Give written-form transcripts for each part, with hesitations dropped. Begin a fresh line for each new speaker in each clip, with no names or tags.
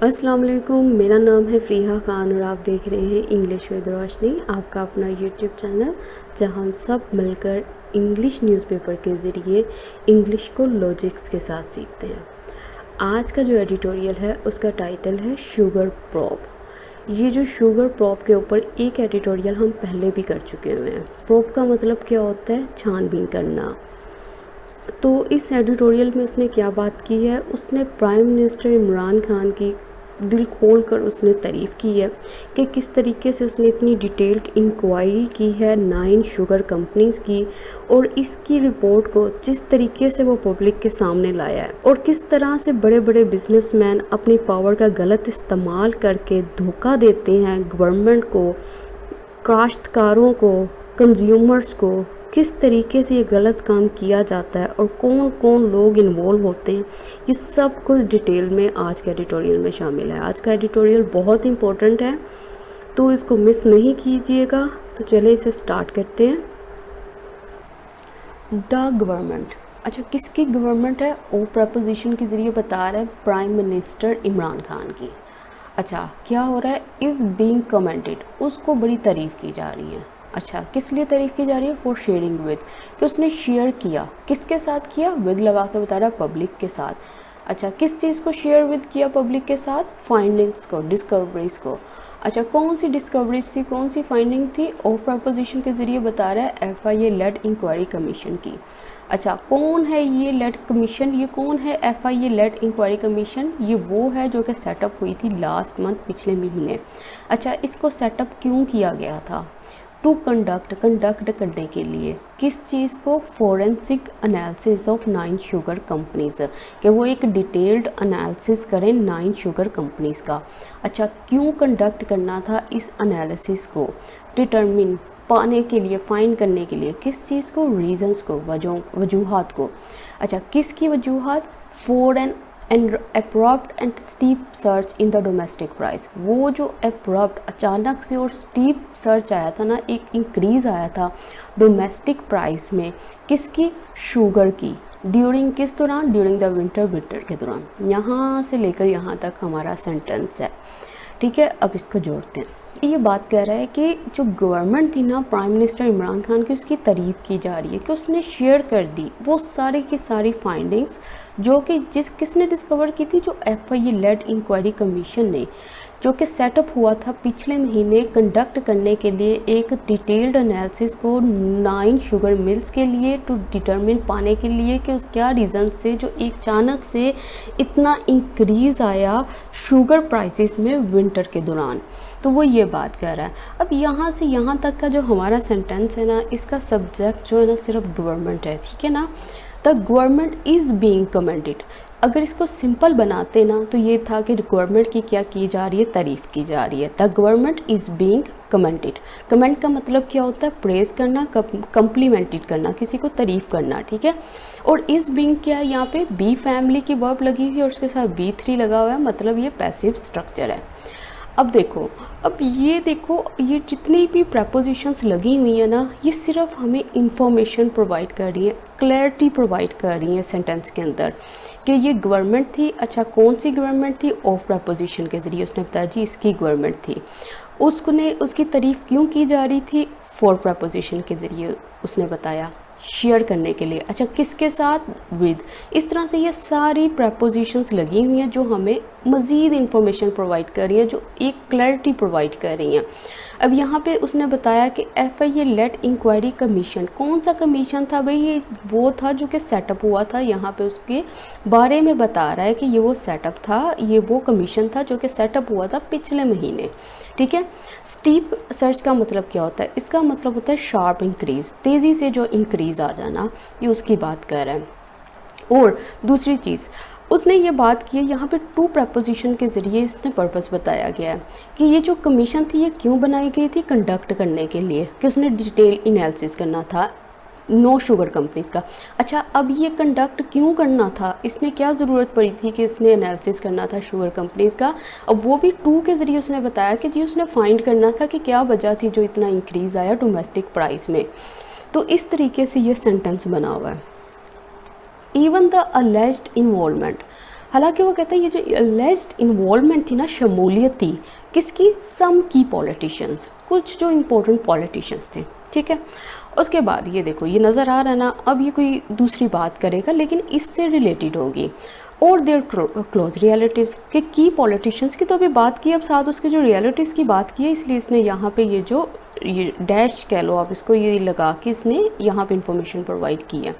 अस्सलाम वालेकुम, मेरा नाम है फ़रीहा खान और आप देख रहे हैं इंग्लिश विद रोशनी, आपका अपना यूट्यूब चैनल जहां हम सब मिलकर इंग्लिश न्यूज़पेपर के ज़रिए इंग्लिश को लॉजिक्स के साथ सीखते हैं। आज का जो एडिटोरियल है उसका टाइटल है शुगर प्रोब। ये जो शुगर प्रोब के ऊपर एक एडिटोरियल हम पहले भी कर चुके हुए हैं। प्रोब का मतलब क्या होता है? छानबीन करना। तो इस एडिटोरियल में उसने क्या बात की है, उसने प्राइम मिनिस्टर इमरान खान की दिल खोल कर उसने तारीफ़ की है कि किस तरीके से उसने इतनी डिटेल्ड इंक्वायरी की है 9 शुगर कंपनीज़ की, और इसकी रिपोर्ट को जिस तरीके से वो पब्लिक के सामने लाया है और किस तरह से बड़े बड़े बिजनेसमैन अपनी पावर का गलत इस्तेमाल करके धोखा देते हैं गवर्नमेंट को, काश्तकारों को, कंज्यूमर्स को, किस तरीके से ये गलत काम किया जाता है और कौन कौन लोग इन्वॉल्व होते हैं, ये सब कुछ डिटेल में आज के एडिटोरियल में शामिल है। आज का एडिटोरियल बहुत इंपॉर्टेंट है, तो इसको मिस नहीं कीजिएगा। तो चलिए इसे स्टार्ट करते हैं। द गवर्नमेंट, अच्छा किसकी गवर्नमेंट है? ओ प्रपोजिशन के ज़रिए बता रहा है प्राइम मिनिस्टर इमरान खान की। अच्छा क्या हो रहा है? इज़ बीइंग कमेंटेड, उसको बड़ी तारीफ़ की जा रही है। अच्छा किस लिए तारीफ़ की जा रही है? फॉर शेयरिंग विद, कि उसने शेयर किया, किसके साथ किया? विद लगा के बता रहा है पब्लिक के साथ। अच्छा किस चीज़ को शेयर विद किया पब्लिक के साथ? फाइंडिंग्स को, डिस्कवरीज को। अच्छा कौन सी डिस्कवरीज थी, कौन सी फाइंडिंग थी? ऑफ प्रपोजिशन के ज़रिए बता रहा है FIA लेड इंक्वायरी कमीशन की। अच्छा कौन है ये लेड कमीशन? ये कौन है FIA लेड इंक्वायरी कमीशन? ये वो है जो कि सेटअप हुई थी लास्ट मंथ, पिछले महीने। अच्छा इसको सेटअप क्यों किया गया था? टू कंडक्ट करने के लिए किस चीज़ को? Forensic analysis of 9 sugar companies, कि वो एक डिटेल्ड एनालिसिस करें 9 शुगर कंपनीज़ का। अच्छा क्यों कंडक्ट करना था इस एनालिसिस को? डिटरमिन, पाने के लिए, फाइंड करने के लिए। किस चीज़ को? रीजंस को, वजूहात को। अच्छा किसकी वजूहात? For an abrupt and steep surge in the domestic price. वो जो अब्रप्ट, अचानक से और स्टीप सर्च आया था ना, एक इंक्रीज़ आया था डोमेस्टिक प्राइस में, किसकी? शुगर की। ड्यूरिंग किस दौरान? ड्यूरिंग द विंटर के दौरान। यहाँ से लेकर यहाँ तक हमारा सेंटेंस है, ठीक है। अब इसको जोड़ते हैं। ये बात कह रहा है कि जो गवर्नमेंट थी ना प्राइम मिनिस्टर इमरान खान की, उसकी तारीफ़ की जा रही है कि उसने शेयर कर दी वो सारी की सारी फाइंडिंग्स जो कि किसने डिस्कवर की थी? जो FIA लेड इंक्वायरी कमीशन ने, जो कि सेटअप हुआ था पिछले महीने कंडक्ट करने के लिए एक डिटेल्ड एनालिसिस को 9 शुगर मिल्स के लिए, टू डिटरमिन, पाने के लिए कि उस क्या रीज़न से जो एक अचानक से इतना इंक्रीज़ आया शुगर प्राइसेस में विंटर के दौरान। तो वो ये बात कर रहा है। अब यहाँ से यहाँ तक का जो हमारा सेंटेंस है ना, इसका सब्जेक्ट जो है ना सिर्फ गवर्नमेंट है, ठीक है ना। The government is being commented. अगर इसको सिंपल बनाते ना तो ये था कि गवर्नमेंट की क्या की जा रही है? तारीफ़ की जा रही है। The government is being commented. Comment का मतलब क्या होता है? प्रेज़ करना, कम्प्लीमेंटेड करना, किसी को तारीफ़ करना, ठीक है। और इज़ बीइंग क्या है? यहाँ पे बी फैमिली की वर्ब लगी हुई है और उसके साथ B3 लगा हुआ है, मतलब ये पैसिव स्ट्रक्चर है। अब देखो, ये जितनी भी प्रपोजिशंस लगी हुई हैं ना, ये सिर्फ हमें इंफॉर्मेशन प्रोवाइड कर रही है, क्लैरिटी प्रोवाइड कर रही है सेंटेंस के अंदर कि ये गवर्नमेंट थी। अच्छा कौन सी गवर्नमेंट थी? ऑफ प्रपोजिशन के ज़रिए उसने बताया जी इसकी गवर्नमेंट थी। उसकी तारीफ़ क्यों की जा रही थी? फॉर प्रपोजिशन के ज़रिए उसने बताया, शेयर करने के लिए। अच्छा किसके साथ? विद। इस तरह से ये सारी प्रपोजिशंस लगी हुई हैं जो हमें मज़ीद इंफॉर्मेशन प्रोवाइड कर रही हैं, जो एक क्लैरिटी प्रोवाइड कर रही हैं। अब यहाँ पे उसने बताया कि FIA लेड इंक्वायरी कमीशन, कौन सा कमीशन था भाई? ये वो था जो कि सेटअप हुआ था। यहाँ पे उसके बारे में बता रहा है कि ये वो सेटअप था, ये वो कमीशन था जो कि सेटअप हुआ था पिछले महीने, ठीक है। स्टीप सर्च का मतलब क्या होता है? इसका मतलब होता है शार्प इंक्रीज़, तेज़ी से जो इंक्रीज़ आ जाना, ये उसकी बात कर रहा है। और दूसरी चीज़ उसने ये बात की है, यहाँ पे टू प्रपोजिशन के ज़रिए इसने पर्पस बताया गया है कि ये जो कमीशन थी ये क्यों बनाई गई थी? कंडक्ट करने के लिए, कि उसने डिटेल एनालिसिस करना था 9 शुगर कंपनीज़ का। अच्छा अब ये कंडक्ट क्यों करना था? इसने क्या ज़रूरत पड़ी थी कि इसने एनालिसिस करना था शुगर कंपनीज़ का? अब वो भी टू के ज़रिए उसने बताया कि जी उसने फाइंड करना था कि क्या वजह थी जो इतना इंक्रीज़ आया डोमेस्टिक प्राइस में। तो इस तरीके से ये सेंटेंस बना हुआ है। इवन द अलेज्ड इन्वॉल्वमेंट, हालांकि वो कहते हैं ये जो एलिज्ड इन्वॉल्वमेंट थी ना, शमूलियत थी किसकी, सम की पॉलिटिशियंस, कुछ जो इम्पोर्टेंट पॉलिटिशियंस थे, ठीक है। उसके बाद ये देखो ये नज़र आ रहा है ना, अब ये कोई दूसरी बात करेगा लेकिन इससे रिलेटेड होगी, और देयर क्लोज रिलेटिव्स के की पॉलिटिशियंस की तो अभी बात की, अब साथ उसके जो रिलेटिव्स की बात की है, इसलिए इसने यहाँ पे ये जो ये डैश कह लो आप इसको, ये लगा के इसने यहाँ पे इंफॉर्मेशन प्रोवाइड की है।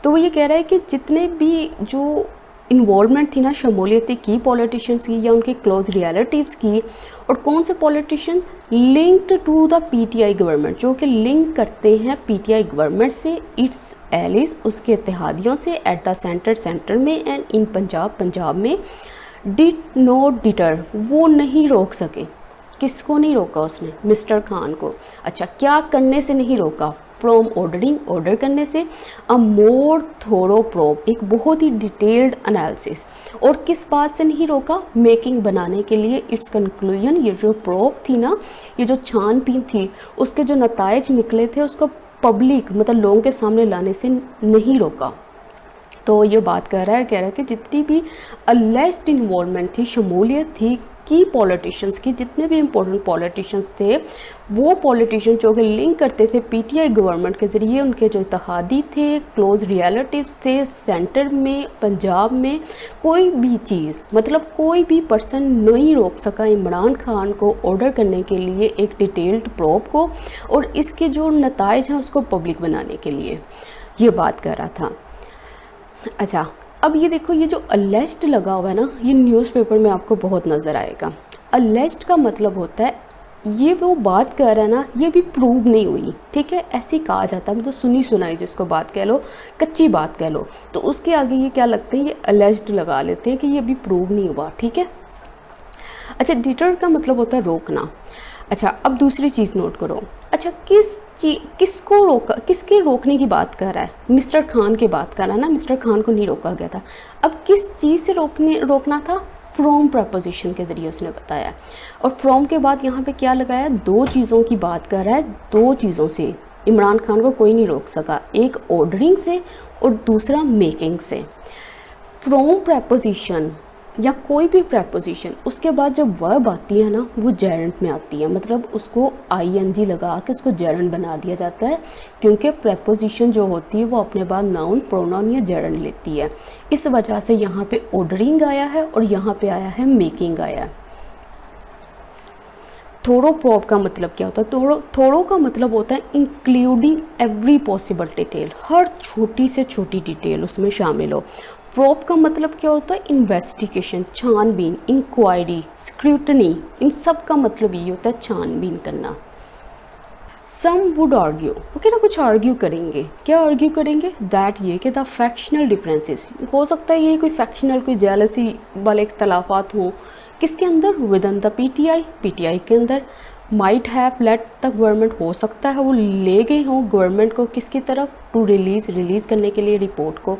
तो वो ये कह रहा है कि जितने भी जो इन्वॉल्वमेंट थी ना, शमूलियत की पॉलिटिशियंस की या उनके क्लोज रिलेटिव्स की, और कौन से politician linked to the PTI government, जो कि लिंक करते हैं पीटीआई गवर्नमेंट से, इट्स एलिज उसके इत्तेहादियों से, एट द सेंटर में, एंड इन पंजाब में, डिड नॉट डिटर वो नहीं रोक सके। किसको नहीं रोका उसने, मिस्टर खान को। अच्छा, क्या करने से नहीं रोका, फ्रॉम ऑर्डरिंग ऑर्डर करने से, अ मोर थोरो प्रोब एक बहुत ही डिटेल्ड एनालिसिस, और किस बात से नहीं रोका, मेकिंग बनाने के लिए, इट्स कंक्लूजन ये जो प्रोब थी ना, ये जो छानबीन थी उसके जो नताइज निकले थे उसको पब्लिक मतलब लोगों के सामने लाने से नहीं रोका। तो ये बात कह रहा है कि जितनी भी अलेज्ड इन्वॉल्वमेंट थी, शमूलियत थी की पॉलिटिशियंस की, जितने भी इम्पोर्टेंट पॉलिटिशियंस थे, वो पॉलिटिशियन जो कि लिंक करते थे पीटीआई गवर्नमेंट के ज़रिए, उनके जो इत्तेहादी थे, क्लोज रिलेटिव्स थे, सेंटर में, पंजाब में, कोई भी चीज़ मतलब कोई भी पर्सन नहीं रोक सका इमरान खान को ऑर्डर करने के लिए एक डिटेल्ड प्रोब को, और इसके जो नताइज हैं उसको पब्लिक बनाने के लिए, ये बात कर रहा था। अच्छा, अब ये देखो ये जो अलेज्ड लगा हुआ है ना, ये न्यूज़पेपर में आपको बहुत नज़र आएगा। अलेज्ड का मतलब होता है ये वो बात कर रहा है ना, ये भी प्रूव नहीं हुई, ठीक है, ऐसे कहा जाता है, मतलब सुनी सुनाई जिसको बात कह लो, कच्ची बात कह लो, तो उसके आगे ये क्या लगते हैं, ये अलेज्ड लगा लेते हैं कि ये भी प्रूव नहीं हुआ, ठीक है। अच्छा, डिटर का मतलब होता है रोकना। अच्छा, अब दूसरी चीज़ नोट करो। अच्छा, किसको रोका, किसके रोकने की बात कर रहा है, मिस्टर खान की बात कर रहा है ना, मिस्टर खान को नहीं रोका गया था। अब किस चीज़ से रोकना था, फ्रॉम प्रपोजिशन के ज़रिए उसने बताया, और फ्रॉम के बाद यहाँ पे क्या लगाया, दो चीज़ों की बात कर रहा है, दो चीज़ों से इमरान खान को कोई नहीं रोक सका, एक ऑर्डरिंग से और दूसरा मेकिंग से। फ्रॉम प्रपोजिशन या कोई भी प्रपोजिशन, उसके बाद जब वर्ब आती है ना, वो जेरेंट में आती है, मतलब उसको आईएनजी लगा के उसको जेरेंट बना दिया जाता है, क्योंकि प्रपोजिशन जो होती है वो अपने बाद नाउन, प्रोनाउन या जेरेंट लेती है। इस वजह से यहाँ पे ऑर्डरिंग आया है और यहाँ पे आया है मेकिंग आया है। थोरो प्रोब का मतलब क्या होता है, थोरो का मतलब होता है इंक्लूडिंग एवरी पॉसिबल डिटेल, हर छोटी से छोटी डिटेल उसमें शामिल हो। प्रोब का मतलब क्या होता है, इन्वेस्टिगेशन, छानबीन, इंक्वायरी, स्क्रूटनी, इन सब का मतलब ये होता है छानबीन करना। सम वुड आर्ग्यू, ओके ना, कुछ आर्ग्यू करेंगे, क्या आर्ग्यू करेंगे, दैट ये कि द फैक्शनल डिफरेंसेस, हो सकता है ये कोई फैक्शनल, कोई जेलसी वाले इख्तलाफात हों, किसके अंदर, विद इन द पीटीआई के अंदर, might have let the government, हो सकता है वो ले गए हों गवर्नमेंट को किसकी तरफ, टू रिलीज़ करने के लिए रिपोर्ट को।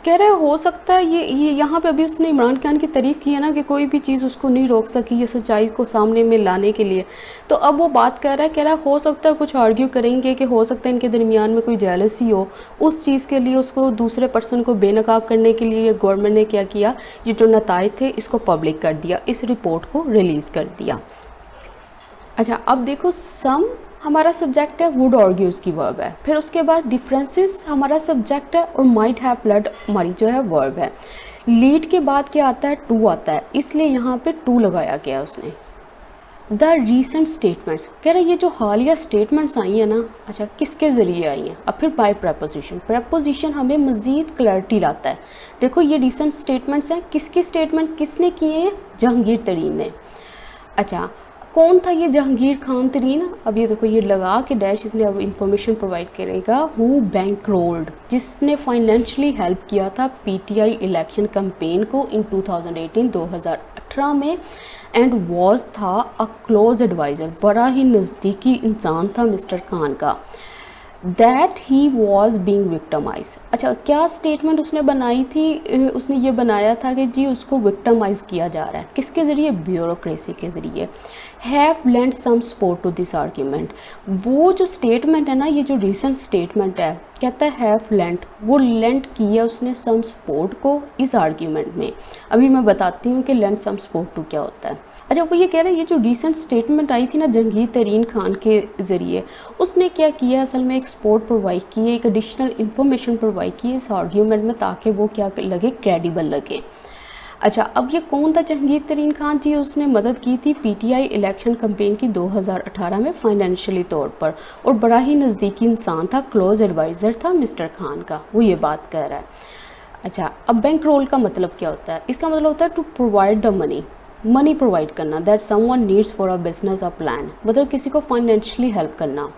कह रहे हो सकता है ये यहाँ पे अभी उसने इमरान खान की तारीफ़ की है ना कि कोई भी चीज़ उसको नहीं रोक सकी ये सच्चाई को सामने में लाने के लिए, तो अब वो बात कर रहा है, कह रहा है हो सकता है कुछ आर्ग्यू करेंगे कि हो सकता है इनके दरमियान में कोई जेलसी हो, उस चीज़ के लिए उसको दूसरे पर्सन को बेनकाब करने के लिए गवर्नमेंट ने क्या किया, ये जो नताइज थे इसको पब्लिक कर दिया, इस रिपोर्ट को रिलीज़ कर दिया। अच्छा, अब देखो सम हमारा सब्जेक्ट है, वुड आर्ग्यू उसकी वर्ब है, फिर उसके बाद डिफरेंसेस हमारा सब्जेक्ट है और माइट हैव लेड हमारी जो है वर्ब है। लीड के बाद क्या आता है, टू आता है, इसलिए यहाँ पे टू लगाया गया उसने। द रीसेंट स्टेटमेंट्स, कह रहे ये जो हालिया स्टेटमेंट्स आई हैं ना, अच्छा किसके ज़रिए आई हैं, अब फिर बाय प्रपोजिशन हमें मज़ीद क्लैरिटी लाता है। देखो ये रीसेंट स्टेटमेंट्स हैं, किसके स्टेटमेंट किसने किए हैं, जहांगीर तरीन ने। अच्छा, कौन था ये जहांगीर खान तरीन, अब ये देखो ये लगा के डैश, इसने अब इंफॉर्मेशन प्रोवाइड करेगा, हु बैंक रोल्ड, जिसने फाइनेंशियली हेल्प किया था पीटीआई इलेक्शन कैंपेन को इन 2018 में, एंड वॉज था अ क्लोज एडवाइज़र, बड़ा ही नज़दीकी इंसान था मिस्टर खान का, that he was being victimise. अच्छा, क्या स्टेटमेंट उसने बनाई थी, उसने ये बनाया था कि जी उसको विक्टमाइज किया जा रहा है, किसके ज़रिए, ब्यूरोक्रेसी के ज़रिए। Have lent some support to this argument, वो जो स्टेटमेंट है ना, ये जो रिसेंट स्टेटमेंट है कहता है हैव लेंट, वो लेंट किया उसने सम सपोर्ट को इस आर्ग्यूमेंट में। अभी मैं बताती हूँ कि लेंट सम सपोर्ट टू क्या होता है। अच्छा, वो ये कह रहे हैं ये जो रिसेंट स्टेटमेंट आई थी ना जहांगीर तरीन खान के ज़रिए, उसने क्या किया असल में एक सपोर्ट प्रोवाइड की है, एक एडिशनल इन्फॉर्मेशन प्रोवाइड की है इस आर्ग्यूमेंट में, ताकि वो क्या लगे, क्रेडिबल लगे। अच्छा, अब ये कौन था जहांगीर तरीन खान जी? उसने मदद की थी पीटीआई इलेक्शन कैंपेन की 2018 में फाइनेंशियली तौर पर, और बड़ा ही नज़दीकी इंसान था, क्लोज एडवाइज़र था मिस्टर खान का, वो ये बात कह रहा है। अच्छा, अब बैंक रोल का मतलब क्या होता है? इसका मतलब होता है to provide the money provide करना, that someone needs for a business a plan, मतलब किसी को फाइनेंशियली हेल्प करना।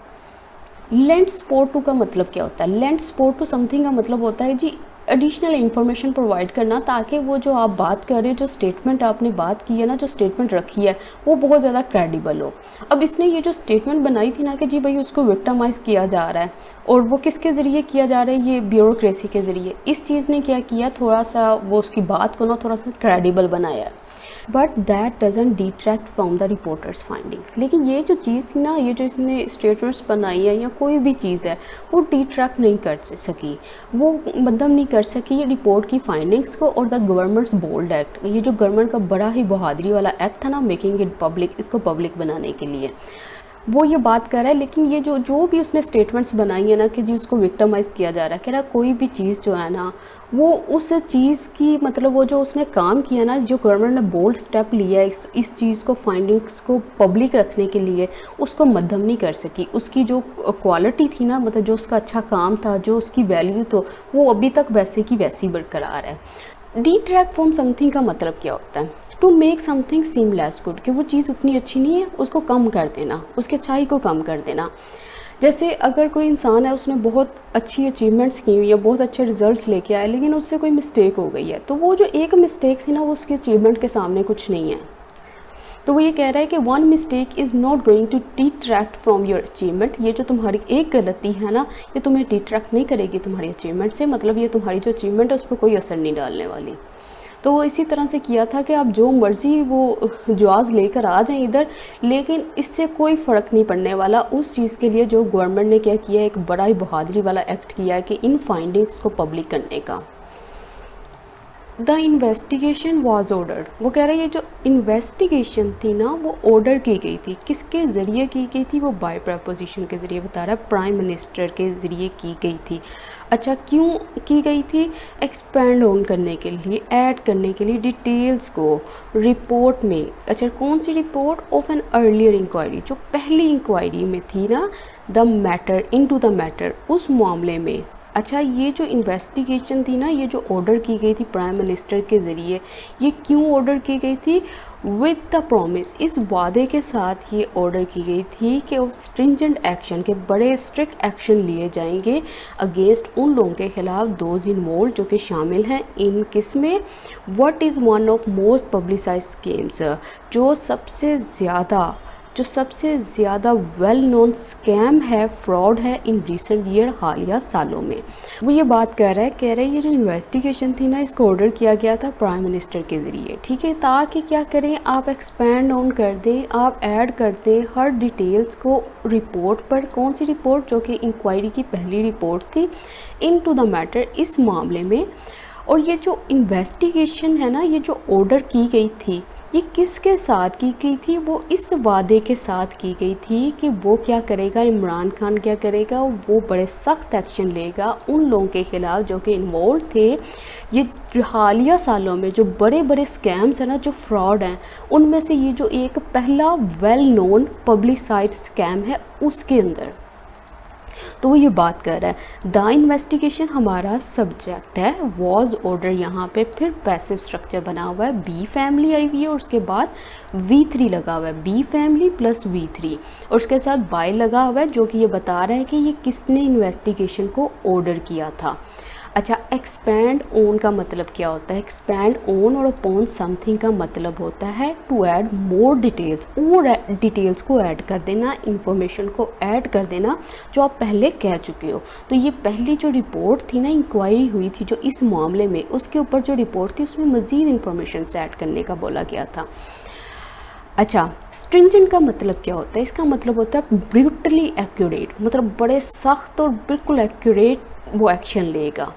लेंड सपोर्ट टू का मतलब क्या होता है? लेंड सपोर्ट टू समथिंग का मतलब होता है जी एडिशनल इन्फॉर्मेशन प्रोवाइड करना, ताकि वो जो आप बात कर रहे हो, जो स्टेटमेंट आपने बात की है ना, जो स्टेटमेंट रखी है, वो बहुत ज़्यादा क्रेडिबल हो। अब इसने ये जो स्टेटमेंट बनाई थी ना कि जी भाई उसको विक्टिमाइज़ किया जा रहा है, और वो किसके ज़रिए किया जा रहा है? ये ब्यूरोक्रेसी के ज़रिए। इस चीज़ ने क्या किया, थोड़ा सा वो उसकी बात को ना थोड़ा सा क्रेडिबल बनाया है। But that doesn't detract from the reporters findings. लेकिन ये जो चीज़ थी ना, ये जो इसने स्टेटमेंट्स बनाई है या कोई भी चीज़ है, वो डिट्रैक्ट नहीं कर सकी, वो मतलब नहीं कर सकी ये रिपोर्ट की फाइंडिंग्स को और द गवर्नमेंट्स बोल्ड एक्ट, ये जो गवर्नमेंट का बड़ा ही बहादुरी वाला एक्ट था ना, मेकिंग इट पब्लिक, इसको पब्लिक बनाने के लिए वो ये बात कर रहा है। लेकिन ये जो भी उसने स्टेटमेंट्स बनाई है ना कि जी उसको विक्टिमाइज़ किया जा रहा है, कह रहा कोई भी चीज़ जो है ना, वो उस चीज़ की मतलब वो जो उसने काम किया ना, जो गवर्नमेंट ने बोल्ड स्टेप लिया है इस चीज़ को, फाइंडिंग्स को पब्लिक रखने के लिए, उसको मध्यम नहीं कर सकी। उसकी जो क्वालिटी थी ना, मतलब जो उसका अच्छा काम था, जो उसकी वैल्यू तो वो अभी तक वैसे की वैसी बरकरार है। डिट्रैक्ट फ्रॉम समथिंग का मतलब क्या होता है? To make something seem less good, कि वो चीज़ उतनी अच्छी नहीं है, उसको कम कर देना, उसकी अच्छाई को कम कर देना। जैसे अगर कोई इंसान है, उसने बहुत अच्छी अचीवमेंट्स की हुई है, बहुत अच्छे रिजल्ट्स लेके आए, लेकिन उससे कोई मिस्टेक हो गई है, तो वो जो एक मिस्टेक थी ना, वो उसकी अचीवमेंट के सामने कुछ नहीं है। तो वो ये कह रहा है कि one mistake is not going to detract from your achievement, ये जो तुम्हारी एक गलती है ना, ये तुम्हें डिट्रैक्ट नहीं करेगी तुम्हारी अचीवमेंट से, मतलब ये तुम्हारी जो अचीवमेंट है उस पर कोई असर नहीं डालने वाली। तो वो इसी तरह से किया था कि आप जो मर्ज़ी वो जवाज़ लेकर आ जाएं इधर, लेकिन इससे कोई फ़र्क नहीं पड़ने वाला उस चीज़ के लिए जो गवर्नमेंट ने क्या किया, एक बड़ा ही बहादुरी वाला एक्ट किया है कि इन फाइंडिंग्स को पब्लिक करने का। द इन्वेस्टिगेशन वॉज ऑर्डर्ड, वो कह रहे हैं ये जो इन्वेस्टिगेशन थी ना, वो ऑर्डर की गई थी, किसके ज़रिए की गई थी? वो बाय प्रपोजिशन के ज़रिए बता रहा है, प्राइम मिनिस्टर के ज़रिए की गई थी। अच्छा, क्यों की गई थी? एक्सपेंड ऑन करने के लिए, ऐड करने के लिए डिटेल्स को रिपोर्ट में। अच्छा, कौन सी report? Of an earlier inquiry, जो पहली इंक्वायरी में थी ना, the matter, into the matter, उस मामले में। अच्छा, ये जो इन्वेस्टिगेशन थी ना, ये जो ऑर्डर की गई थी प्राइम मिनिस्टर के ज़रिए, ये क्यों ऑर्डर की गई थी? विद द प्रॉमिस, इस वादे के साथ ये ऑर्डर की गई थी कि स्ट्रिंजेंट एक्शन, के बड़े स्ट्रिक्ट एक्शन लिए जाएंगे अगेंस्ट उन लोगों के खिलाफ, दोज इन्वॉल्व, जो कि शामिल हैं इन किस में? What is one of most publicised schemes, जो सबसे ज़्यादा वेल नोन स्कैम है, फ्रॉड है इन रिसेंट ईयर, हालिया सालों में। वो ये बात कह रहा है ये जो इन्वेस्टिगेशन थी ना, इसको ऑर्डर किया गया था प्राइम मिनिस्टर के ज़रिए, ठीक है, ताकि क्या करें, आप एक्सपेंड ऑन कर दें, आप ऐड कर दें हर डिटेल्स को रिपोर्ट पर। कौन सी रिपोर्ट? जो कि इंक्वायरी की पहली रिपोर्ट थी, इनटू द मैटर, इस मामले में। और ये जो इन्वेस्टिगेशन है ना, ये जो ऑर्डर की गई थी, ये किसके साथ की गई थी? वो इस वादे के साथ की गई थी कि वो क्या करेगा, इमरान खान क्या करेगा, वो बड़े सख्त एक्शन लेगा उन लोगों के ख़िलाफ़ जो कि इन्वॉल्व थे ये हालिया सालों में, जो बड़े बड़े स्कैम्स हैं ना, जो फ्रॉड हैं, उनमें से ये जो एक पहला वेल नोन पब्लिसाइज्ड स्कैम है उसके अंदर। तो वो ये बात कर रहा है, द इन्वेस्टिगेशन हमारा सब्जेक्ट है, वॉज ऑर्डर यहाँ पे, फिर पैसिव स्ट्रक्चर बना हुआ है, बी फैमिली आई हुई है और उसके बाद V3 लगा हुआ है, बी फैमिली प्लस V3, और उसके साथ बाय लगा हुआ है, जो कि ये बता रहा है कि ये किसने इन्वेस्टिगेशन को ऑर्डर किया था। अच्छा, एक्सपैंड ऑन का मतलब क्या होता है? एक्सपैंड ऑन और अपॉन समथिंग का मतलब होता है टू ऐड मोर डिटेल्स, और डिटेल्स को ऐड कर देना, इंफॉर्मेशन को ऐड कर देना जो आप पहले कह चुके हो। तो ये पहली जो रिपोर्ट थी ना, इंक्वायरी हुई थी जो इस मामले में, उसके ऊपर जो रिपोर्ट थी उसमें मज़ीद इंफॉर्मेशन से ऐड करने का बोला गया था। अच्छा, स्ट्रिंजेंट का मतलब क्या होता है? इसका मतलब होता है ब्रूटली एक्यूरेट, मतलब बड़े सख्त और बिल्कुल एक्यूरेट वो एक्शन लेगा।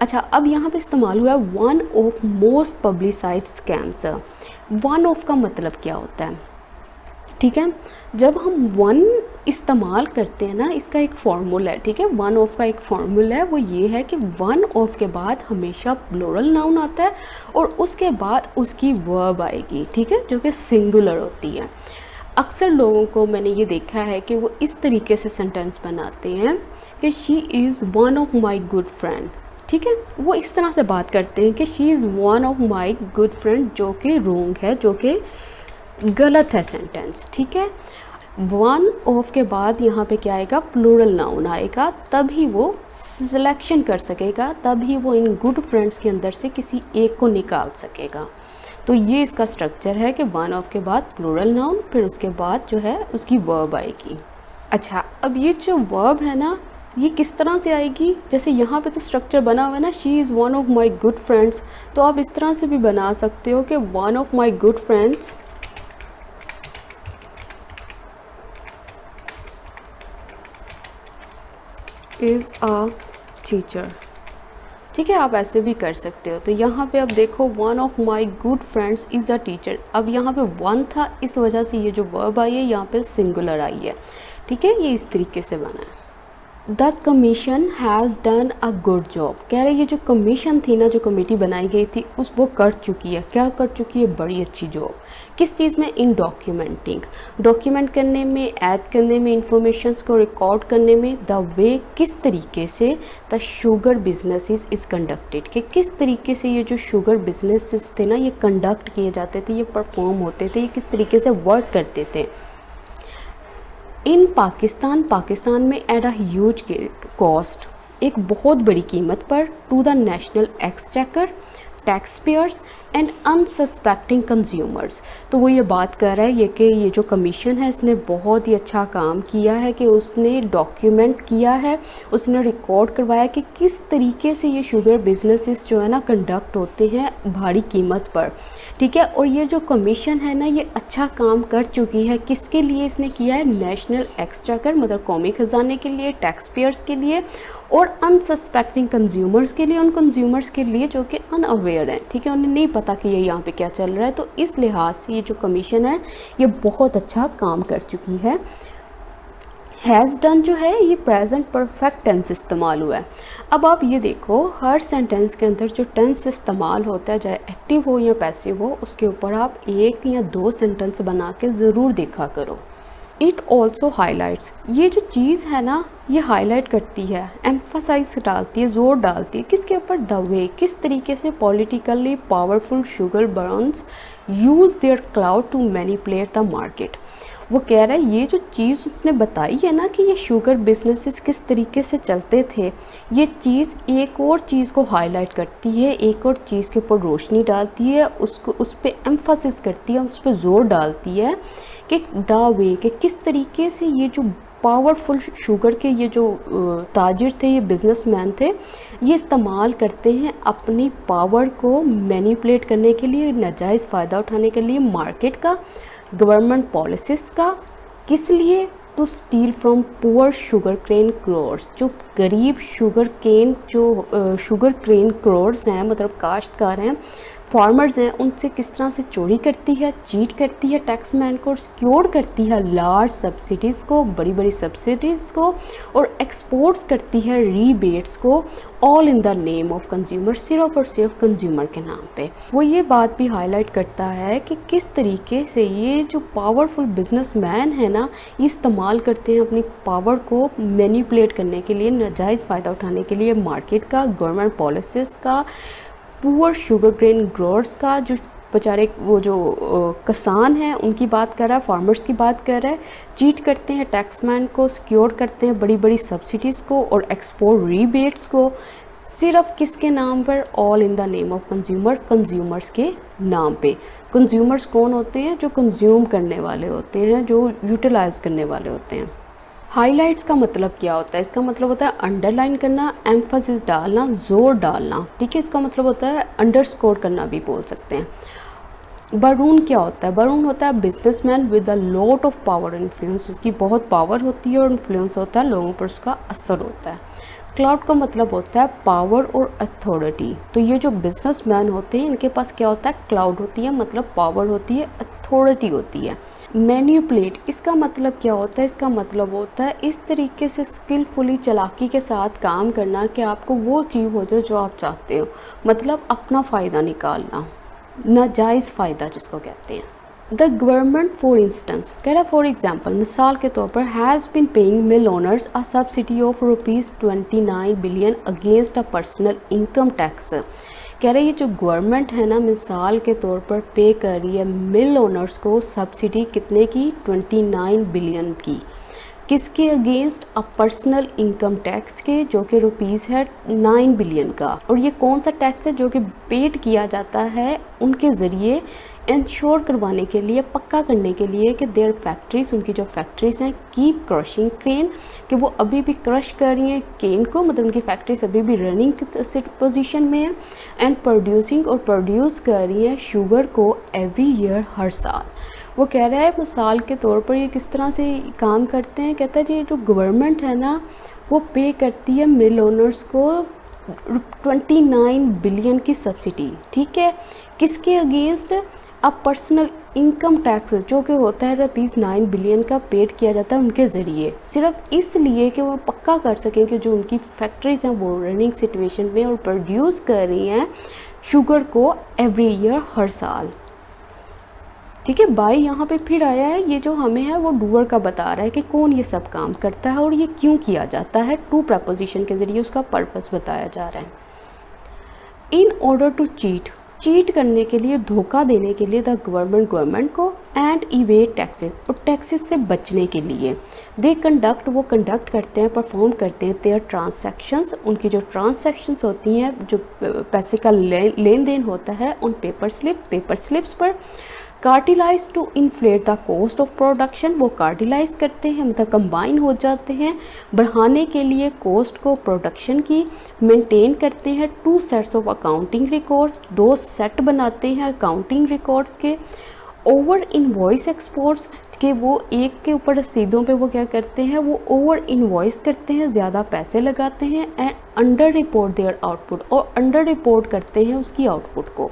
अच्छा, अब यहाँ पे इस्तेमाल हुआ है one of most publicised scams. One of का मतलब क्या होता है? ठीक है, जब हम वन इस्तेमाल करते हैं ना, इसका एक फार्मूला है। ठीक है, वन ऑफ का एक फार्मूला है, वो ये है कि वन ऑफ के बाद हमेशा प्लूरल नाउन आता है और उसके बाद उसकी वर्ब आएगी। ठीक है, जो कि सिंगुलर होती है। अक्सर लोगों को मैंने ये देखा है कि वो इस तरीके से सेंटेंस बनाते हैं कि she is one of my good friend. ठीक है, वो इस तरह से बात करते हैं कि she is one of my good friend, जो कि रॉन्ग है, जो कि गलत है सेंटेंस। ठीक है, वन ऑफ के बाद यहाँ पे क्या आएगा? प्लूरल नाउन आएगा, तभी वो सिलेक्शन कर सकेगा, तभी वो इन गुड फ्रेंड्स के अंदर से किसी एक को निकाल सकेगा। तो ये इसका स्ट्रक्चर है कि वन ऑफ के बाद प्लूरल नाउन, फिर उसके बाद जो है उसकी वर्ब आएगी। अच्छा, अब ये जो वर्ब है ना, ये किस तरह से आएगी? जैसे यहाँ पे तो स्ट्रक्चर बना हुआ है ना, she is one of my good friends, तो आप इस तरह से भी बना सकते हो कि one of my good friends is a teacher. ठीक है, आप ऐसे भी कर सकते हो। तो यहाँ पे अब देखो, one of my good friends is a teacher. अब यहाँ पे वन था, इस वजह से ये जो वर्ब आई है यहाँ पे सिंगुलर आई है। ठीक है, ये इस तरीके से बना है। The commission has done a good job. कह रहे ये जो कमीशन थी ना, जो कमेटी बनाई गई थी, वो कर चुकी है। क्या कर चुकी है? बड़ी अच्छी जॉब। किस चीज़ में? इन डॉक्यूमेंटिंग, डॉक्यूमेंट करने में, ऐड करने में, इंफॉर्मेशंस को रिकॉर्ड करने में। द वे, किस तरीके से the sugar businesses is conducted, कि किस तरीके से ये जो शुगर बिजनेसेस थे ना, ये कंडक्ट किए जाते थे, ये परफॉर्म होते थे, ये किस तरीके से वर्क करते थे। इन पाकिस्तान, पाकिस्तान में एट अ ह्यूज कॉस्ट, एक बहुत बड़ी कीमत पर, to the national exchequer, taxpayers and unsuspecting consumers. तो वो ये बात कर रहा है ये कि ये जो कमीशन है, इसने बहुत ही अच्छा काम किया है कि उसने डॉक्यूमेंट किया है, उसने रिकॉर्ड करवाया कि किस तरीके से ये शुगर बिजनेसेस जो है ना कंडक्ट होते हैं भारी कीमत पर। ठीक है, और ये जो कमीशन है ना, ये अच्छा काम कर चुकी है। किसके लिए इसने किया है? नेशनल एक्सचेकर, मतलब कौमी ख़जाने के लिए, टैक्स पेयर्स के लिए, और अनसस्पेक्टिंग कंज्यूमर्स के लिए, उन कंज्यूमर्स के लिए जो कि अनअवेयर हैं। ठीक है, उन्हें नहीं पता कि ये यहाँ पे क्या चल रहा है। तो इस लिहाज से ये जो कमीशन है, ये बहुत अच्छा काम कर चुकी है। हैज़ डन जो है, ये प्रेजेंट परफेक्ट टेंस इस्तेमाल हुआ है। अब आप ये देखो, हर सेंटेंस के अंदर जो टेंस इस्तेमाल होता है, चाहे एक्टिव हो या पैसिव हो, उसके ऊपर आप एक या दो सेंटेंस बना के ज़रूर देखा करो। इट ऑल्सो हाईलाइट्स, ये जो चीज़ है ना, ये हाईलाइट करती है, एम्फसाइज डालती है, जोर डालती है किसके ऊपर? द वे, किस तरीके से politically powerful sugar barons use their clout to manipulate the market. वो कह रहा है ये जो चीज़ उसने बताई है ना कि ये शुगर बिजनेसेस किस तरीके से चलते थे, ये चीज़ एक और चीज़ को हाईलाइट करती है, एक और चीज़ के ऊपर रोशनी डालती है, उसको उस पर एम्फसिस करती है, उस पर ज़ोर डालती है कि द वे, कि किस तरीके से ये जो पावरफुल शुगर के ये जो ताजिर थे, ये बिजनेसमैन थे, ये इस्तेमाल करते हैं अपनी पावर को मैनिपुलेट करने के लिए, नाजायज़ फ़ायदा उठाने के लिए मार्केट का, गवर्नमेंट पॉलिसीज़ का। किस लिए? To steal from poor sugar cane growers, जो गरीब शुगर केन ग्रोअर्स हैं, मतलब काश्तकार हैं, फार्मर्स हैं, उनसे किस तरह से चोरी करती है, चीट करती है टैक्समैन को, सिक्योर करती है लार्ज सब्सिडीज़ को, बड़ी बड़ी सब्सिडीज़ को, और एक्सपोर्ट्स करती है रीबेट्स को, all in the name of consumer, सिर्फ और सिर्फ कंज्यूमर के नाम पे। वो ये बात भी हाईलाइट करता है कि किस तरीके से ये जो पावरफुल बिजनेसमैन है ना, ये इस्तेमाल करते हैं अपनी पावर को मैनिपुलेट करने के लिए, नाजायज़ फ़ायदा उठाने के लिए मार्केट का, गवर्नमेंट पॉलिसीज़ का, पुअर शुगर केन ग्रोअर्स का, जो बेचारे वो जो किसान हैं उनकी बात कर रहा है, फार्मर्स की बात कर रहा है, चीट करते हैं टैक्समैन को, सिक्योर करते हैं बड़ी बड़ी सब्सिडीज़ को और एक्सपोर्ट रीबेट्स को, सिर्फ किसके नाम पर? All in the name of consumer, consumers के नाम पे। कंज्यूमर्स कौन होते हैं? जो कंज्यूम करने वाले होते हैं, जो यूटिलाइज़ करने वाले होते हैं। हाइलाइट्स का मतलब क्या होता है? इसका मतलब होता है अंडरलाइन करना, एम्फसिस डालना, जोर डालना। ठीक है, इसका मतलब होता है अंडरस्कोर करना भी बोल सकते हैं। बरून क्या होता है? बरून होता है businessman with a lot of power and influence, उसकी बहुत पावर होती है और इन्फ्लुएंस होता है, लोगों पर उसका असर होता है। क्लाउड का मतलब होता है पावर और अथॉरिटी। तो ये जो बिजनेसमैन होते हैं इनके पास क्या होता है? क्लाउड होती है, मतलब पावर होती है, अथॉरिटी होती है। मैन्युपुलेट, इसका मतलब क्या होता है? इसका मतलब होता है इस तरीके से स्किलफुली, चालाकी के साथ काम करना कि आपको वो चीज़ हो जाए जो आप चाहते हो, मतलब अपना फ़ायदा निकालना, नाजायज़ फ़ायदा जिसको कहते हैं। द गवर्नमेंट फॉर इंस्टेंस, कह रहा फॉर एग्जाम्पल, मिसाल के तौर पर, has been paying mill owners a subsidy of ₹29 billion against a personal income tax. कह रहे ये जो गवर्नमेंट है ना, मिसाल के तौर पर पे कर रही है मिल ओनर्स को सब्सिडी कितने की? 29 बिलियन की। किसके against? A personal income tax के, जो कि रुपीज़ है 9 बिलियन का। और ये कौन सा टैक्स है? जो कि पेड किया जाता है उनके ज़रिए इंश्योर करवाने के लिए, पक्का करने के लिए कि देयर फैक्ट्रीज, उनकी जो फैक्ट्रीज़ हैं, कीप क्रशिंग केन, कि वो अभी भी क्रश कर रही हैं केन को, मतलब उनकी फैक्ट्रीज अभी भी रनिंग पोजीशन में है, एंड प्रोड्यूसिंग, और प्रोड्यूस कर रही हैं शुगर को एवरी ईयर, हर साल। वो कह रहा है मिसाल के तौर पर ये किस तरह से काम करते हैं। कहता है जी जो गवर्नमेंट है ना, वो पे करती है मिल ओनर्स को 29 बिलियन की सब्सिडी, ठीक है, किसके अगेंस्ट? अब पर्सनल इनकम टैक्स, जो कि होता है ₹9 बिलियन का, पेड किया जाता है उनके ज़रिए, सिर्फ इसलिए कि वो पक्का कर सकें कि जो उनकी फैक्ट्रीज हैं वो रनिंग सिचुएशन में और प्रोड्यूस कर रही हैं शुगर को एवरी ईयर, हर साल। ठीक है, बाई यहाँ पे फिर आया है, ये जो हमें है वो डूअर का बता रहा है कि कौन ये सब काम करता है और ये क्यों किया जाता है। टू प्रपोजिशन के ज़रिए उसका पर्पस बताया जा रहा है। इन ऑर्डर टू चीट करने के लिए, धोखा देने के लिए, द गवर्नमेंट को, एंड इवेट टैक्सेस, और टैक्सेस से बचने के लिए, दे कंडक्ट, वो कंडक्ट करते हैं, परफॉर्म करते हैं, देयर ट्रांसैक्शंस, उनकी जो ट्रांसैक्शंस होती हैं, जो पैसे का लेन देन होता है, उन पेपर स्लिप्स पर, cartelize to inflate the cost of production, वो कार्टिलाइज करते हैं, मतलब कंबाइन हो जाते हैं बढ़ाने के लिए कॉस्ट को, प्रोडक्शन की, मेंटेन करते हैं two sets of accounting records, 2 set बनाते हैं अकाउंटिंग रिकॉर्ड्स के, ओवर इनवॉइस एक्सपोर्ट्स, के वो एक के ऊपर रसीदों पे वो क्या करते हैं, वो ओवर इनवॉइस करते हैं, ज़्यादा पैसे लगाते हैं, and under report their output, और अंडर रिपोर्ट करते हैं उसकी आउटपुट को।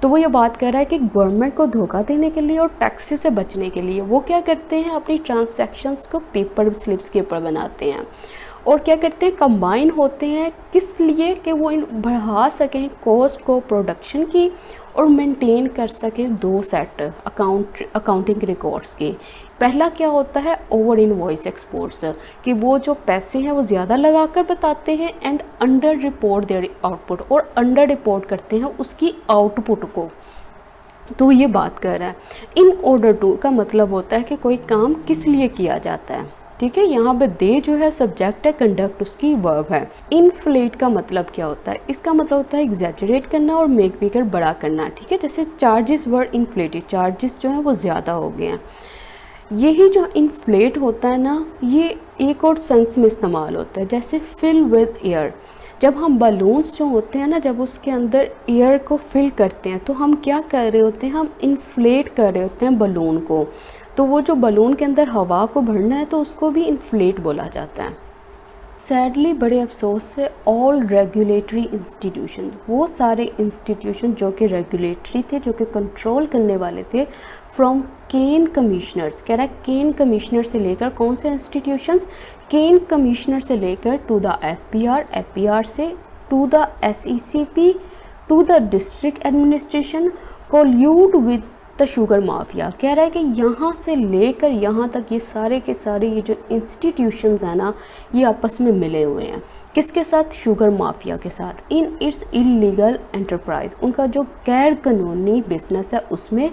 तो वो ये बात कर रहा है कि गवर्नमेंट को धोखा देने के लिए और टैक्स से बचने के लिए वो क्या करते हैं, अपनी ट्रांसैक्शंस को पेपर स्लिप्स के ऊपर बनाते हैं, और क्या करते हैं, कंबाइन होते हैं, किस लिए? कि वो बढ़ा सकें कॉस्ट को प्रोडक्शन की, और मेंटेन कर सकें 2 सेट अकाउंटिंग रिकॉर्ड्स के। पहला क्या होता है, ओवर इनवॉइस एक्सपोर्ट्स, कि वो जो पैसे हैं वो ज़्यादा लगाकर बताते हैं, and under report their output, और अंडर रिपोर्ट करते हैं उसकी आउटपुट को। तो ये बात कर रहा है। इन ऑर्डर टू का मतलब होता है कि कोई काम किस लिए किया जाता है, ठीक है। यहाँ पे दे जो है सब्जेक्ट है, कंडक्ट उसकी वर्ब है। इन्फ्लेट का मतलब क्या होता है, इसका मतलब होता है एग्जैजरेट करना और मेक बिगर बड़ा करना, ठीक है। जैसे चार्जेस वर इन्फ्लेटेड, चार्जेस जो है वो ज़्यादा हो गए हैं। यही जो इन्फ्लेट होता है ना, ये एक और सेंस में इस्तेमाल होता है, जैसे फिल विद एयर। जब हम बलून्स जो होते हैं ना, जब उसके अंदर एयर को फिल करते हैं तो हम क्या कर रहे होते हैं, हम इन्फ्लेट कर रहे होते हैं बलून को। तो वो जो बलून के अंदर हवा को भरना है तो उसको भी इन्फ्लेट बोला जाता है। सैडली, बड़े अफसोस से, ऑल रेगुलेटरी इंस्टीट्यूशन, वो सारे इंस्टीट्यूशन जो कि रेगुलेटरी थे, जो कि कंट्रोल करने वाले थे, फ्रॉम केन कमिश्नर्स, कह रहा है केन कमिश्नर से लेकर, कौन से इंस्टीट्यूशंस, केन कमिश्नर से लेकर टू द एफपीआर से to the SECP to the district administration, colluded with the sugar mafia. कह रहा है कि यहाँ से लेकर यहाँ तक ये सारे के सारे ये जो इंस्टीट्यूशंस हैं ना, ये आपस में मिले हुए हैं, किसके साथ, शुगर माफिया के साथ। इन इट्स इलीगल एंटरप्राइज, उनका जो गैर कानूनी बिजनेस है उसमें,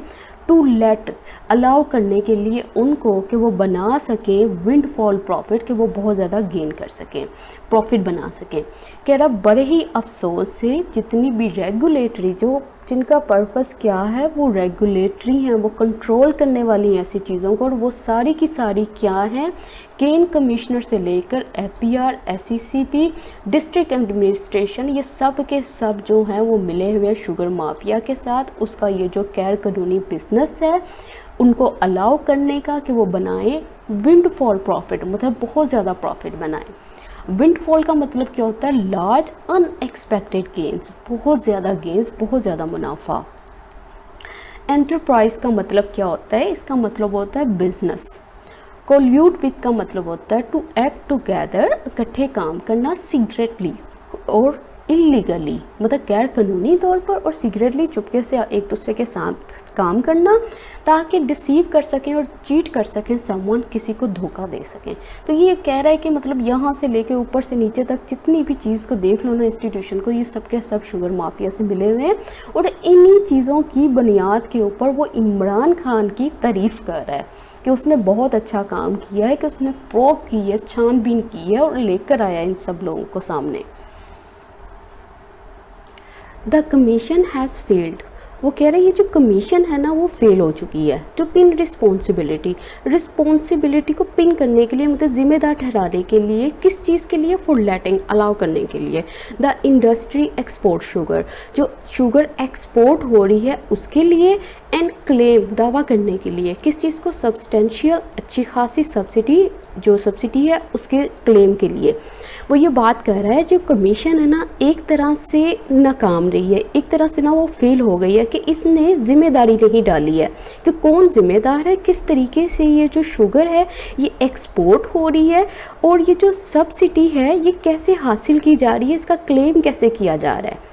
टू लेट, अलाउ करने के लिए उनको कि वो बना सकें विंडफॉल प्रॉफिट, कि वो बहुत ज़्यादा गेन कर सकें, प्रॉफिट बना सकें। कह रहा बड़े ही अफसोस से जितनी भी रेगुलेटरी, जो जिनका पर्पस क्या है, वो रेगुलेटरी हैं, वो कंट्रोल करने वाली ऐसी चीज़ों को, और वो सारी की सारी क्या हैं, केन कमिश्नर से लेकर एपीआर, एसईसीपी, डिस्ट्रिक्ट एडमिनिस्ट्रेशन, ये सब के सब जो हैं वो मिले हुए हैं शुगर माफिया के साथ। उसका ये जो गैर कानूनी बिजनेस है उनको अलाउ करने का कि वो बनाएं विंडफॉल प्रॉफिट, मतलब बहुत ज़्यादा प्रॉफिट बनाएं। विंडफॉल का मतलब क्या होता है, लार्ज अनएक्सपेक्टेड गेंस, बहुत ज़्यादा गेंस, बहुत ज़्यादा मुनाफा। एंटरप्राइज का मतलब क्या होता है, इसका मतलब होता है बिजनेस। कोल्यूट विद का मतलब होता है टू एक्ट टुगेदर, इकट्ठे काम करना, सीक्रेटली और इलीगली, मतलब गैर कानूनी तौर पर, और सीक्रेटली चुपके से एक दूसरे के साथ काम करना ताकि डिसीव कर सकें और चीट कर सकें समवन, किसी को धोखा दे सकें। तो ये कह रहा है कि मतलब यहाँ से लेके ऊपर से नीचे तक जितनी भी चीज़ को देख लो ना, इंस्टीट्यूशन को, ये सब के सब शुगर माफिया से मिले हुए हैं। और इन्हीं चीज़ों की बुनियाद के ऊपर वो इमरान खान की तारीफ़ कर रहा है कि उसने बहुत अच्छा काम किया है, कि उसने प्रोब की है, छानबीन की है और लेकर आया इन सब लोगों को सामने। द कमीशन हैज़ फेल्ड, वो कह रहे हैं ये जो कमीशन है ना वो फेल हो चुकी है। टू पिन रिस्पॉन्सिबिलिटी, रिस्पॉन्सिबिलिटी को पिन करने के लिए, मतलब जिम्मेदार ठहराने के लिए, किस चीज़ के लिए, फॉर लेटिंग, अलाउ करने के लिए। द इंडस्ट्री एक्सपोर्ट शुगर, जो शुगर एक्सपोर्ट हो रही है उसके लिए। एंड क्लेम, दावा करने के लिए, किस चीज़ को, सब्सटेंशियल, अच्छी खासी सब्सिडी, जो सब्सिडी है उसके क्लेम के लिए। वो ये बात कर रहा है जो कमीशन है ना एक तरह से नाकाम रही है, एक तरह से ना वो फेल हो गई है, कि इसने जिम्मेदारी नहीं डाली है कि कौन जिम्मेदार है, किस तरीके से ये जो शुगर है ये एक्सपोर्ट हो रही है, और ये जो सब्सिडी है ये कैसे हासिल की जा रही है, इसका क्लेम कैसे किया जा रहा है।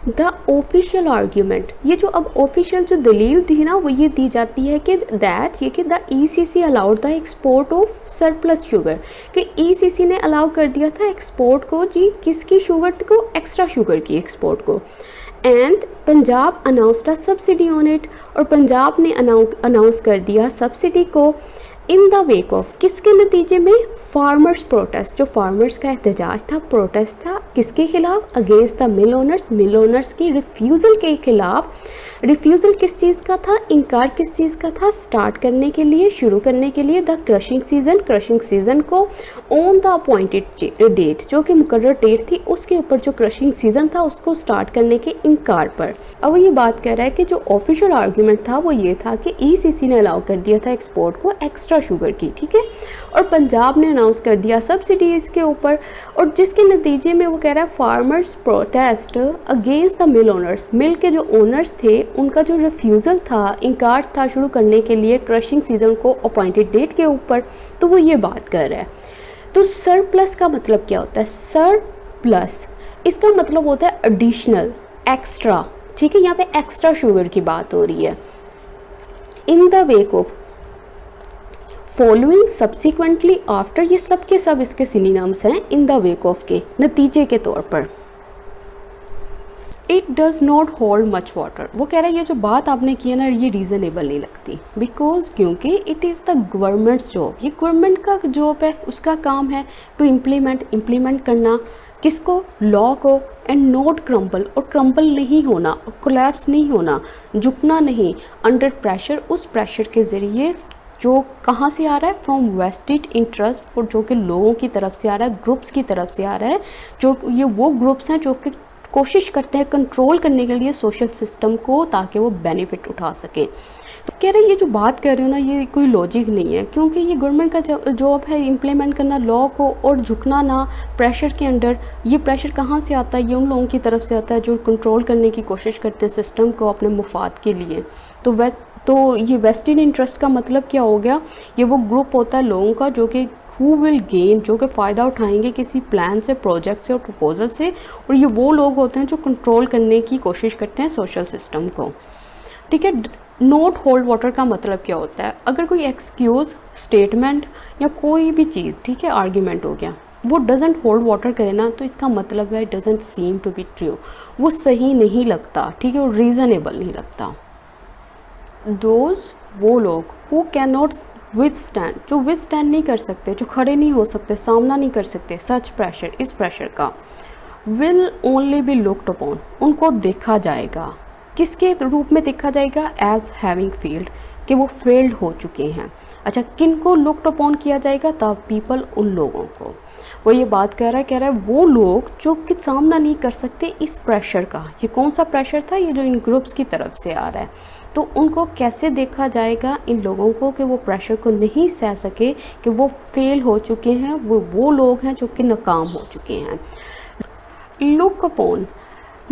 द ऑफिशियल आर्ग्यूमेंट, ये जो अब ऑफिशियल जो दलील थी ना वो ये दी जाती है कि दैट, ये कि the ECC allowed the export of surplus sugar, कि ईसीसी ने अलाउ कर दिया था एक्सपोर्ट को, जी किसकी, शुगर को, एक्स्ट्रा शुगर की एक्सपोर्ट को। And Punjab announced a subsidy on it, और पंजाब ने अनाउंस कर दिया सब्सिडी को। इन द वेक ऑफ, किसके नतीजे में, फार्मर्स प्रोटेस्ट, जो फार्मर्स का एहतजाज था, प्रोटेस्ट था, किसके खिलाफ, against the mill owners, mill owners की रिफ्यूज़ल के खिलाफ। रिफ्यूज़ल किस चीज़ का था, इनकार किस चीज़ का था, स्टार्ट करने के लिए, शुरू करने के लिए the crushing season, crushing season को ऑन द अपॉइंटेड डेट, जो कि मुकर्रर डेट थी उसके ऊपर जो क्रशिंग सीज़न था उसको स्टार्ट करने के इनकार पर। अब ये बात कर रहा है कि जो ऑफिशियल आर्ग्यूमेंट था वो ये था कि ईसीसी ने अलाउ कर दिया था एक्सपोर्ट को एक्स्ट्रा शुगर की, ठीक है, और पंजाब ने अनाउंस कर दिया सब्सिडी इसके ऊपर, और जिसके नतीजे में वो कह रहा है farmers protest against the mill owners, mill के जो ओनर्स थे उनका जो रिफ्यूज़ल था, इनकार था शुरू करने के लिए क्रशिंग सीज़न को अपॉइंटेड डेट के ऊपर। तो वो ये बात कर रहा है। तो सरप्लस का मतलब क्या होता है, सरप्लस इसका मतलब होता है एडिशनल, एक्स्ट्रा, ठीक है, यहाँ पे एक्स्ट्रा शुगर की बात हो रही है। In the wake of, following, subsequently, after, ये सब के सब इसके सिनोनिम्स हैं इन द वेक ऑफ के, नतीजे के तौर पर। It does not hold much water, वो कह रहा है ये जो बात आपने की है ना ये रीज़नेबल नहीं लगती, बिकॉज क्योंकि it is the governments job, ये गवर्नमेंट का जॉब है, उसका काम है टू इम्प्लीमेंट करना, किसको, लॉ को, एंड नॉट क्रम्पल, और क्रम्पल नहीं होना, और कोलैप्स नहीं होना, झुकना नहीं, अंडर प्रेशर, उस प्रेशर के ज़रिए जो कहाँ से आ रहा है, फ्रॉम वेस्टेड इंटरेस्ट, फॉर, जो कि लोगों की तरफ से आ रहा है, ग्रुप्स की तरफ से आ रहा है, जो ये वो ग्रुप्स हैं जो कि कोशिश करते हैं कंट्रोल करने के लिए सोशल सिस्टम को, ताकि वो बेनिफिट उठा सकें। तो कह रहे हैं ये जो बात कर रहे हो ना ये कोई लॉजिक नहीं है, क्योंकि ये गवर्नमेंट का जॉब है इम्प्लीमेंट करना लॉ को, और झुकना ना प्रेशर के अंडर। ये प्रेशर कहाँ से आता है, ये उन लोगों की तरफ से आता है जो कंट्रोल करने की कोशिश करते हैं सिस्टम को अपने मुफाद के लिए। तो ये वेस्टेड इंटरेस्ट का मतलब क्या हो गया, ये वो ग्रुप होता है लोगों का जो कि हु विल गेन, जो कि फ़ायदा उठाएंगे किसी प्लान से, प्रोजेक्ट से और प्रपोजल से, और ये वो लोग होते हैं जो कंट्रोल करने की कोशिश करते हैं सोशल सिस्टम को, ठीक है। नॉट होल्ड वाटर का मतलब क्या होता है, अगर कोई एक्सक्यूज़, स्टेटमेंट या कोई भी चीज़, ठीक है, आर्ग्यूमेंट हो गया, वो डजेंट होल्ड वाटर करे ना, तो इसका मतलब है doesn't seem to be true, वो सही नहीं लगता, ठीक है, और रीज़नेबल नहीं लगता। दोज, वो लोग, हु कैन नॉट विदस्टैंड, जो विदस्टैंड नहीं कर सकते, जो खड़े नहीं हो सकते, सामना नहीं कर सकते सच प्रेशर, इस प्रेशर का, will only B looked upon, उनको देखा जाएगा, किसके रूप में देखा जाएगा, एज हैविंग फेल्ड, कि वो फेल्ड हो चुके हैं। अच्छा, किन को लुक्ड अपॉन किया जाएगा, द पीपल, उन लोगों को। वो ये बात कह रहा है वो लोग जो कि सामना नहीं कर सकते इस प्रेशर का। ये कौन सा प्रेशर था, ये जो इन ग्रुप्स की तरफ से आ रहा है, तो उनको कैसे देखा जाएगा, इन लोगों को, कि वो प्रेशर को नहीं सह सके, कि वो फेल हो चुके हैं, वो लोग हैं जो कि नाकाम हो चुके हैं। लुक अपॉन,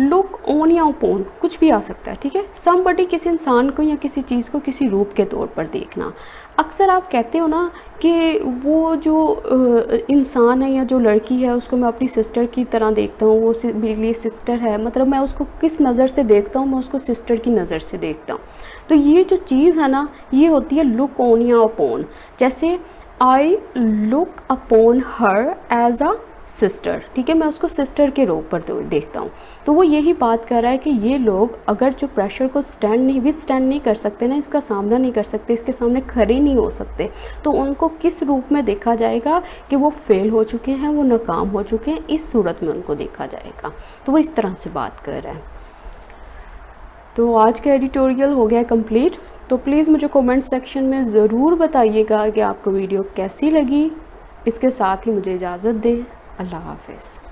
लुक ऑन या ओपोन कुछ भी आ सकता है, ठीक है। समबडी, किसी इंसान को या किसी चीज़ को किसी रूप के तौर पर देखना। अक्सर आप कहते हो ना कि वो जो इंसान है या जो लड़की है उसको मैं अपनी सिस्टर की तरह देखता हूँ, वो मेरे लिए सिस्टर है, मतलब मैं उसको किस नज़र से देखता हूँ, मैं उसको सिस्टर की नज़र से देखता हूँ। तो ये जो चीज़ है ना, ये होती है लुक ऑन या ओपोन। जैसे I look upon her as a sister, ठीक है, मैं उसको सिस्टर के रूप पर देखता हूँ। तो वो यही बात कर रहा है कि ये लोग अगर जो प्रेशर को विदस्टैंड नहीं कर सकते ना, इसका सामना नहीं कर सकते, इसके सामने खड़े नहीं हो सकते, तो उनको किस रूप में देखा जाएगा, कि वो फेल हो चुके हैं, वो नाकाम हो चुके हैं, इस सूरत में उनको देखा जाएगा। तो वो इस तरह से बात कर रहा है। तो आज का एडिटोरियल हो गया कंप्लीट। तो प्लीज़ मुझे कमेंट सेक्शन में ज़रूर बताइएगा कि आपको वीडियो कैसी लगी। इसके साथ ही मुझे इजाज़त दें। अल्लाह हाफ़िज़।